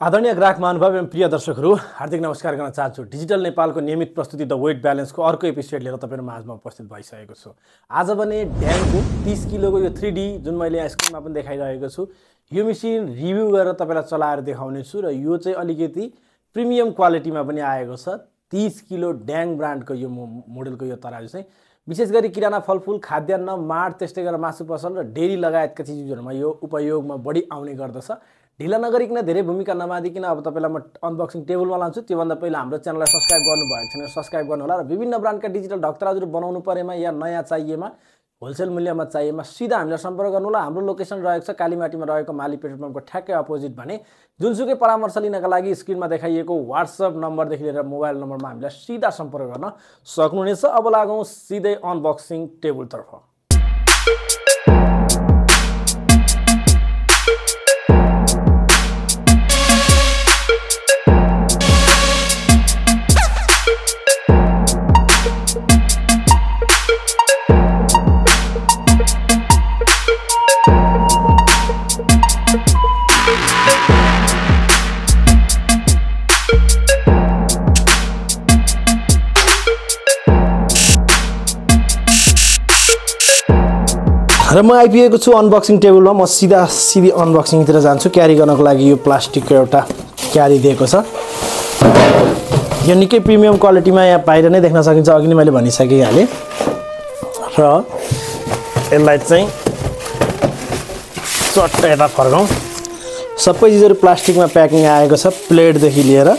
आदरणीय ग्राहक महानुभाव एवं प्रिय दर्शकहरू हार्दिक नमस्कार गर्न चाहन्छु। डिजिटल नेपालको नियमित प्रस्तुति द वेट ब्यालेन्सको अर्को एपिसोड लिएर तपाईहरु माझमा उपस्थित भइसकेको छु। आज भने ड्याङको 30 किलोको यो 3D जुन मैले यहाँ स्क्रिनमा पनि देखाइरहेको छु, यो मेसिन रिभ्यू गरेर तपाईलाई चलाएर देखाउने छु र यो चाहिँ अलिकति प्रिमियम क्वालिटीमा पनि आएको छ। 30 किलो ड्याङ ब्रान्डको यो मोडलको यो तराजु चाहिँ विशेष गरी किराना फलफुल, खाद्यान्न, माड, त्यस्तै गरेर मासु पसल र डेरी लगायतका चिजहरुमा यो उपयोगमा बढी आउने गर्दछ। ढिला नगरिकन धेरै भूमिका नमादिकन अब तपाईलाई म अनबक्सिङ टेबलमा लान्छु। त्योभन्दा पहिला हाम्रो च्यानललाई सब्स्क्राइब गर्नुभएको छैन सब्स्क्राइब गर्नु होला र विभिन्न ब्रान्डका डिजिटल ढकतराजहरु बनाउनु परेमा या नयाँ चाहिएमा होलसेल मूल्यमा चाहिएमा सिधा हामीलाई सम्पर्क गर्नु होला। हाम्रो लोकेसन रहेको छ कालीमाटीमा रहेको माली पेट्रोल पम्पको ठ्याक्कै अपोजिट भने जुनसुकै परामर्श लिनका लागि स्क्रिनमा देखाइएको WhatsApp नम्बरदेखि लिएर मोबाइल नम्बरमा हामीलाई सिधा सम्पर्क गर्न सक्नुहुनेछ। अब लागौं सिधै अनबक्सिङ टेबलतर्फ। र म आइपुगेको छु अनबक्सिङ टेबलमा। म सिधी अनबक्सिङतिर जान्छु। क्यारी गर्नको लागि यो प्लास्टिकको एउटा क्यारी दिएको छ। यो निकै प्रिमियम क्वालिटीमा यहाँ बाहिर नै देख्न सकिन्छ, अघि नै मैले भनिसकिहालेँ। र यसलाई चाहिँ चट्ट यता फर्काउँ। सबै चिजहरू प्लास्टिकमा प्याकिङ आएको छ, प्लेटदेखि लिएर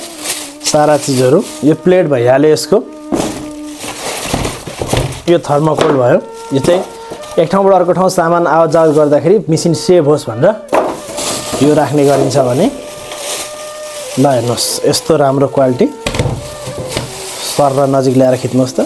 सारा चिजहरू। यो प्लेट भइहाल्यो, यसको यो थर्मोकोल भयो। यो चाहिँ एक ठाउँबाट अर्को ठाउँ सामान आवत जावत गर्दाखेरि मेसिन सेभ होस् भनेर यो राख्ने गरिन्छ भने। ल हेर्नुहोस्, यस्तो राम्रो क्वालिटी। सर र नजिक ल्याएर खिच्नुहोस् त।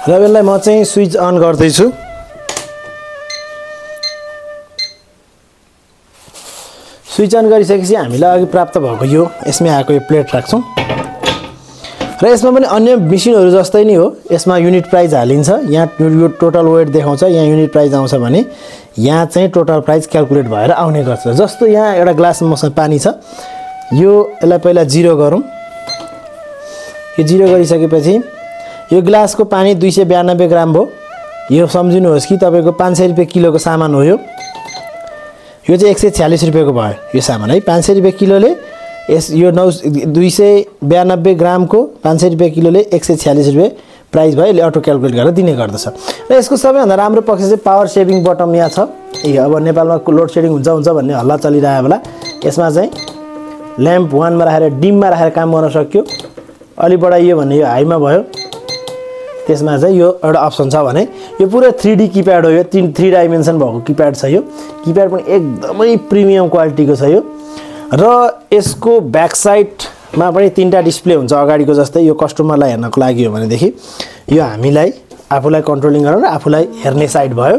र यसलाई म चाहिँ स्विच अन गर्दैछु। स्विच अन गरिसकेपछि हामीलाई अघि प्राप्त भएको यो यसमै आएको यो प्लेट राख्छौँ। र यसमा पनि अन्य मेसिनहरू जस्तै नै हो, यसमा युनिट प्राइस हालिन्छ। यहाँ यो टोटल वेट देखाउँछ, यहाँ युनिट प्राइस आउँछ भने यहाँ चाहिँ टोटल प्राइस क्याल्कुलेट भएर आउने गर्छ। जस्तो यहाँ एउटा ग्लासमा मसँग पानी छ, यो यसलाई पहिला 0 गरौँ। यो 0 गरिसकेपछि यो ग्लासको पानी 292 ग्राम भयो। यो सम्झिनुहोस् कि तपाईको 500 रुपैयाँ किलोको सामान हो। यो चाहिँ 146 रुपैयाँको भयो यो सामान है। 500 रुपैयाँ किलोले यो 292 ग्रामको 500 रुपैयाँ किलोले 146 रुपैयाँ प्राइस भयो। यसले अटो क्याल्कुलेट गरेर दिने गर्दछ। र यसको सबैभन्दा राम्रो पक्ष चाहिँ पावर सेभिङ बटम यहाँ छ। अब नेपालमा लोड सेडिङ हुन्छ भन्ने हल्ला चलिरहेको बेला यसमा चाहिँ ल्याम्प 1 मा राखेर डिममा राखेर काम गर्न सक्यो। अलि बढाइयो भने यो हाईमा भयो। त्यसमा चाहिँ यो एउटा अप्सन छ भने यो पुरै 3D किप्याड हो। यो 3 डाइमेन्सन भएको किप्याड छ। यो किप्याड पनि एकदमै प्रिमियम क्वालिटीको छ यो। र यसको ब्याक साइडमा पनि 3टा डिस्प्ले हुन्छ अगाडिको जस्तै। यो कस्टमरलाई हेर्नको लागि हो भनेदेखि यो हामीलाई आफूलाई कन्ट्रोलिङ गर्न र आफूलाई हेर्ने साइड भयो।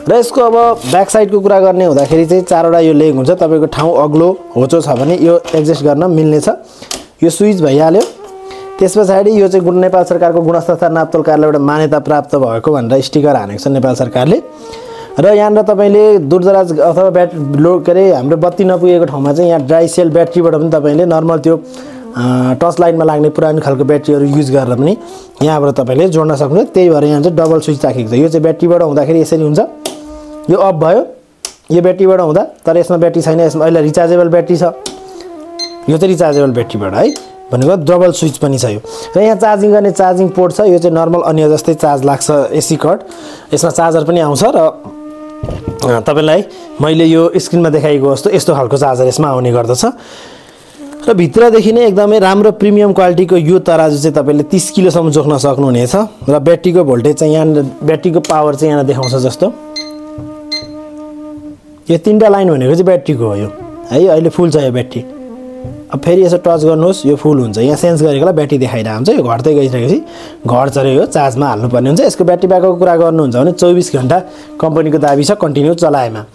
र यसको अब ब्याक साइडको कुरा गर्ने हुँदाखेरि चाहिँ 4वटा यो लेग हुन्छ। तपाईको ठाउँ अग्लो होचो छ भने यो एडजस्ट गर्न मिल्ने छ। यो स्विच भइहाल्यो। त्यसपछि यो चाहिँ नेपाल सरकारको गुणस्तर नापतोल कार्यालयबाट मान्यता प्राप्त भएको भनेर स्टिकर हानेको छ नेपाल सरकारले। र यहाँनिर तपाईले दूरदराज अथवा हाम्रो बत्ती नपुगेको ठाउँमा चाहिँ यहाँ ड्राई सेल ब्याट्रीबाट पनि तपाईले नर्मल त्यो टच लाइनमा लाग्ने पुरानो खालको ब्याट्रीहरू युज गरेर पनि यहाँबाट तपाईले जोड्न सक्नुहुन्छ। त्यही भएर यहाँ चाहिँ डबल स्विच राखेको छ। यो चाहिँ ब्याट्रीबाट हुँदाखेरि यसरी हुन्छ, यो अफ भयो। यो ब्याट्रीबाट हुँदा, तर यसमा ब्याट्री छैन। यसमा अहिले रिचार्जेबल ब्याट्री छ। यो चाहिँ रिचार्जेबल ब्याट्रीबाट है भनेको डबल स्विच पनि छ यो। र यहाँ चार्जिङ गर्ने चार्जिङ पोर्ट छ। यो चाहिँ नर्मल अन्य जस्तै चार्ज लाग्छ एसी कट। यसमा चार्जर पनि आउँछ र तपाईलाई मैले यो स्क्रिनमा देखाएको जस्तो यस्तो खालको चार्जर यसमा आउने गर्दछ। र भित्रदेखि नै एकदमै राम्रो प्रिमियम क्वालिटीको यो तराजु चाहिँ तपाईले 30 किलोसम्म जोख्न सक्नुहुनेछ। र ब्याट्रीको भोल्टेज चाहिँ यहाँ ब्याट्रीको पावर चाहिँ यहाँ देखाउँछ जस्तो यो 3टा लाइन भनेको चाहिँ ब्याट्रीको हो यो है। अहिले फुल छ यो ब्याट्री। अब फेरि यसो टच गर्नुहोस् यो फुल हुन्छ यहाँ सेन्स गरेकोलाई ब्याट्री देखाइरहेको हुन्छ यो घट्दै गइसकेपछि घट्छ र यो चार्जमा हाल्नुपर्ने हुन्छ यसको ब्याट्री ब्याकअपको कुरा गर्नुहुन्छ भने 24 घण्टा कम्पनीको दाबी छ कन्टिन्यू चलाएमा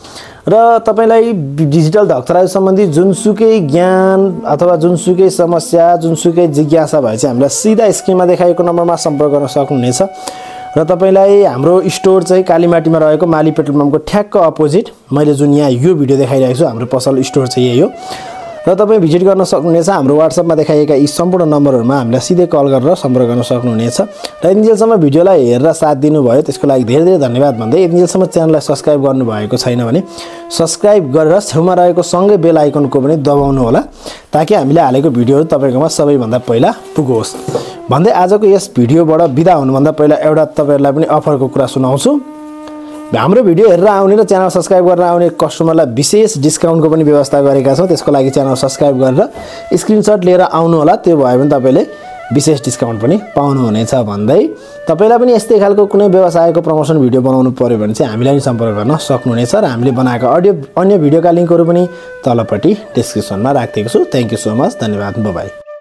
र तपाईलाई डिजिटल धक्तराज सम्बन्धी जुनसुकै ज्ञान अथवा जुनसुकै समस्या जुनसुकै जिज्ञासा भए चाहिँ हामीलाई सिधा स्क्रिनमा देखाएको नम्बरमा सम्पर्क गर्न सक्नुहुनेछ र तपाईलाई हाम्रो स्टोर चाहिँ कालीमाटीमा रहेको माली पेट्रोल पम्पको ठ्याक्क अपोजिट मैले जुन यहाँ यो भिडियो देखाइरहेको छु हाम्रो पसल स्टोर चाहिँ यही हो र तपाईँ भिजिट गर्न सक्नुहुनेछ हाम्रो WhatsAppमा देखाइएका यी सम्पूर्ण नम्बरहरुमा हामीलाई सिधै कल गरेर सम्पर्क गर्न सक्नुहुनेछ र यतिन्जेलसम्म भिडियोलाई हेरेर साथ दिनुभयो त्यसको लागि धेरै धेरै धन्यवाद भन्दै यतिन्जेलसम्म च्यानललाई सब्स्क्राइब गर्नुभएको छैन भने सब्स्क्राइब गरेर छेउमा रहेको सँगै बेल आइकनको पनि दबाउनु होला ताकि हामीले हालेको भिडियोहरु तपाईहरुकोमा सबैभन्दा पहिला पुगोस् भन्दै आजको यस भिडियोबाट बिदा हुनुभन्दा पहिला एउटा तपाईहरुलाई पनि अफरको कुरा सुनाउँछु हाम्रो भिडियो हेरेर आउने र च्यानल सब्स्क्राइब गरेर आउने कस्टमरलाई विशेष डिस्काउन्टको पनि व्यवस्था गरेका छौं त्यसको लागि च्यानल सब्स्क्राइब गरेर स्क्रिनशट लिएर आउनु होला त्यो भयो भने तपाईले विशेष डिस्काउन्ट पनि पाउनु हुनेछ भन्दै तपाईलाई पनि यस्तै खालको कुनै व्यवसायको प्रमोसन भिडियो बनाउनु पर्यो भने चाहिँ हामीलाई नि सम्पर्क गर्न सक्नुहुनेछ र हामीले बनाएका अन्य भिडियोका लिंकहरु पनि तलपट्टि डिस्क्रिप्सनमा राखिदिएको छु थ्यांक यू सो मच धन्यवाद बाइ